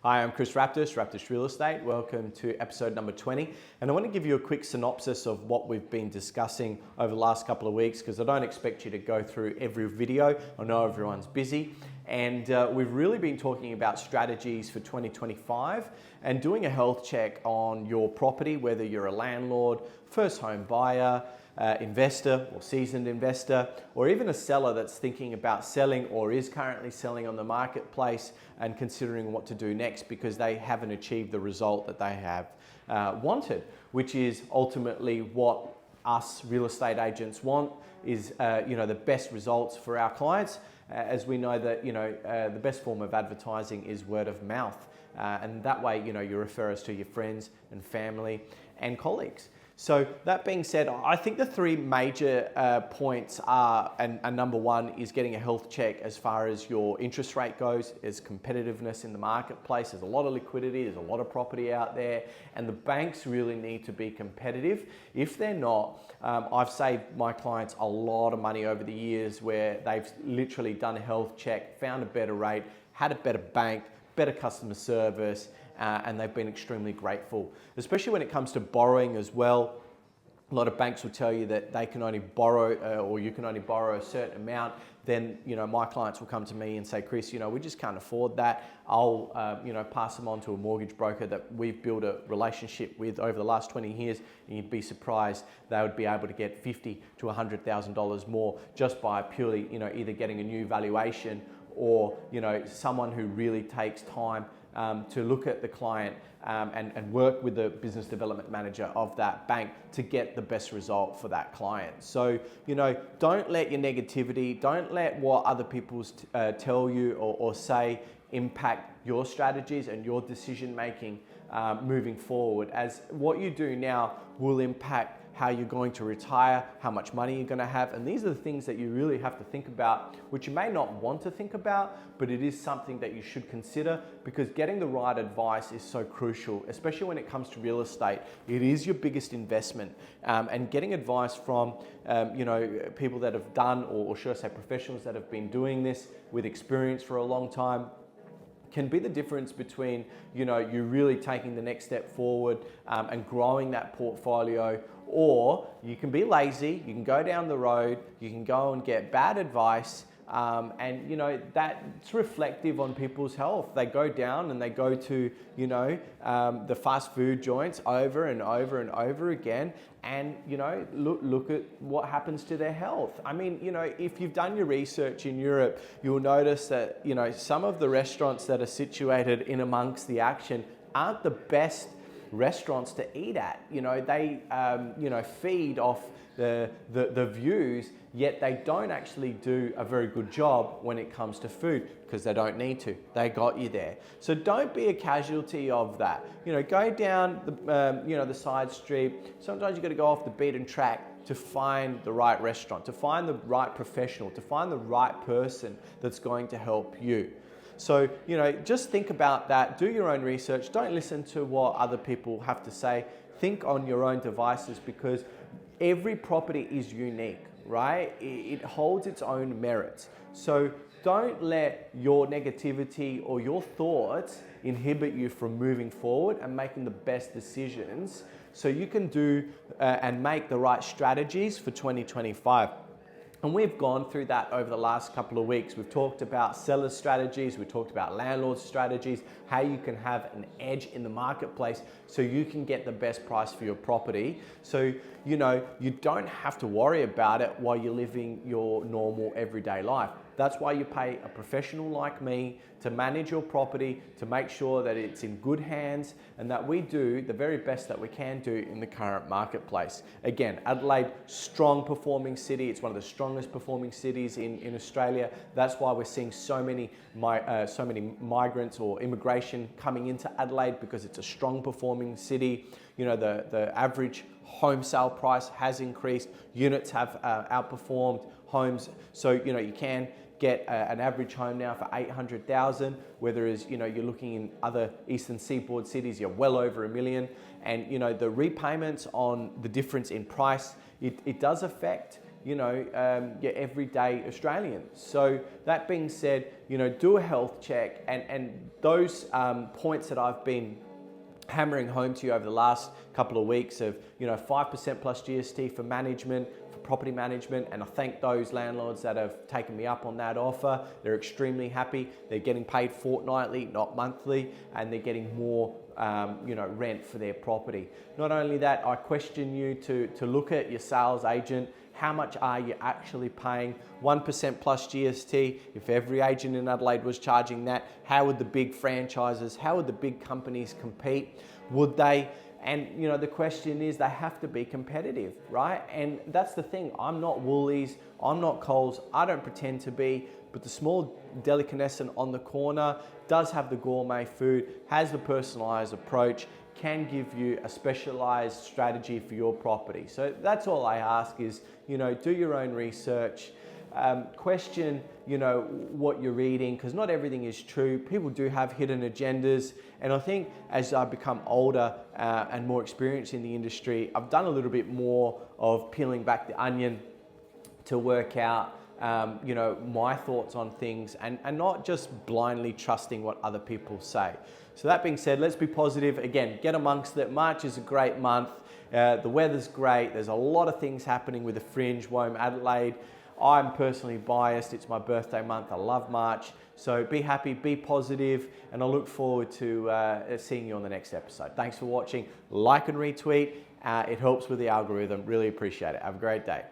Hi, I'm Chris Raptis, Raptis Real Estate. Welcome to episode number 20. And I want to give you a quick synopsis of what we've been discussing over the last couple of weeks, because I don't expect you to go through every video. I know everyone's busy. And we've really been talking about strategies for 2025 and doing a health check on your property, whether you're a landlord, first home buyer, investor or seasoned investor, or even a seller that's thinking about selling or is currently selling on the marketplace and considering what to do next because they haven't achieved the result that they have wanted, which is ultimately what us real estate agents want, is the best results for our clients. As we know that the best form of advertising is word of mouth, and that way you refer us to your friends and family and colleagues. So that being said, I think the three major points are, and number one is getting a health check as far as your interest rate goes, is competitiveness in the marketplace. There's a lot of liquidity, there's a lot of property out there, and the banks really need to be competitive. If they're not, I've saved my clients a lot of money over the years where they've literally done a health check, found a better rate, had a better bank, better customer service, and they've been extremely grateful, especially when it comes to borrowing as well. A lot of banks will tell you that they can only borrow or you can only borrow a certain amount. Then my clients will come to me and say, Chris, we just can't afford that. I'll pass them on to a mortgage broker that we've built a relationship with over the last 20 years, and you'd be surprised they would be able to get $50,000 to $100,000 more just by purely either getting a new valuation or someone who really takes time to look at the client and work with the business development manager of that bank to get the best result for that client. So, don't let your negativity, don't let what other people tell you or say impact your strategies and your decision making moving forward, as what you do now will impact how you're going to retire, how much money you're going to have. And these are the things that you really have to think about, which you may not want to think about, but it is something that you should consider, because getting the right advice is so crucial, especially when it comes to real estate. It is your biggest investment, and getting advice from people that have done, or should I say professionals that have been doing this with experience for a long time, can be the difference between you really taking the next step forward and growing that portfolio. Or you can be lazy, you can go down the road, you can go and get bad advice, and that's reflective on people's health. They go down and they go to the fast food joints over and over and over again, and look at what happens to their health. I mean, if you've done your research in Europe, you'll notice that some of the restaurants that are situated in amongst the action aren't the best restaurants to eat at. They feed off the views, yet they don't actually do a very good job when it comes to food, because they don't need to. They got you there. So don't be a casualty of that. Go down the side street. Sometimes you got to go off the beaten track to find the right restaurant, to find the right professional, to find the right person that's going to help you. So, just think about that. Do your own research. Don't listen to what other people have to say. Think on your own devices, because every property is unique, right? It holds its own merits. So don't let your negativity or your thoughts inhibit you from moving forward and making the best decisions so you can do and make the right strategies for 2025. And we've gone through that over the last couple of weeks. We've talked about seller strategies, we've talked about landlord strategies, how you can have an edge in the marketplace so you can get the best price for your property. So, you don't have to worry about it while you're living your normal everyday life. That's why you pay a professional like me to manage your property, to make sure that it's in good hands, and that we do the very best that we can do in the current marketplace. Again, Adelaide, strong performing city. It's one of the strongest performing cities in Australia. That's why we're seeing so many migrants or immigration coming into Adelaide, because it's a strong performing city. The average home sale price has increased. Units have outperformed homes. So, you can get an average home now for $800,000, whereas you're looking in other eastern seaboard cities, you're well over $1 million. And the repayments on the difference in price, it does affect your everyday Australians. So that being said, do a health check, and those points that I've been hammering home to you over the last couple of weeks of 5% plus GST for management, for property management, and I thank those landlords that have taken me up on that offer. They're extremely happy. They're getting paid fortnightly, not monthly, and they're getting more rent for their property. Not only that, I question you to look at your sales agent. How much are you actually paying? 1% plus GST. If every agent in Adelaide was charging that, how would the big franchises, how would the big companies compete? Would they? And the question is, they have to be competitive, right? And that's the thing. I'm not Woolies, I'm not Coles, I don't pretend to be, but the small delicatessen on the corner does have the gourmet food, has the personalized approach, can give you a specialized strategy for your property. So that's all I ask is, do your own research, question, what you're reading, because not everything is true. People do have hidden agendas. And I think as I become older and more experienced in the industry, I've done a little bit more of peeling back the onion to work out my thoughts on things and not just blindly trusting what other people say. So that being said, let's be positive. Again, get amongst it. March is a great month. The weather's great. There's a lot of things happening with the Fringe, WOME Adelaide. I'm personally biased. It's my birthday month. I love March. So be happy, be positive, and I look forward to seeing you on the next episode. Thanks for watching. Like and retweet. It helps with the algorithm. Really appreciate it. Have a great day.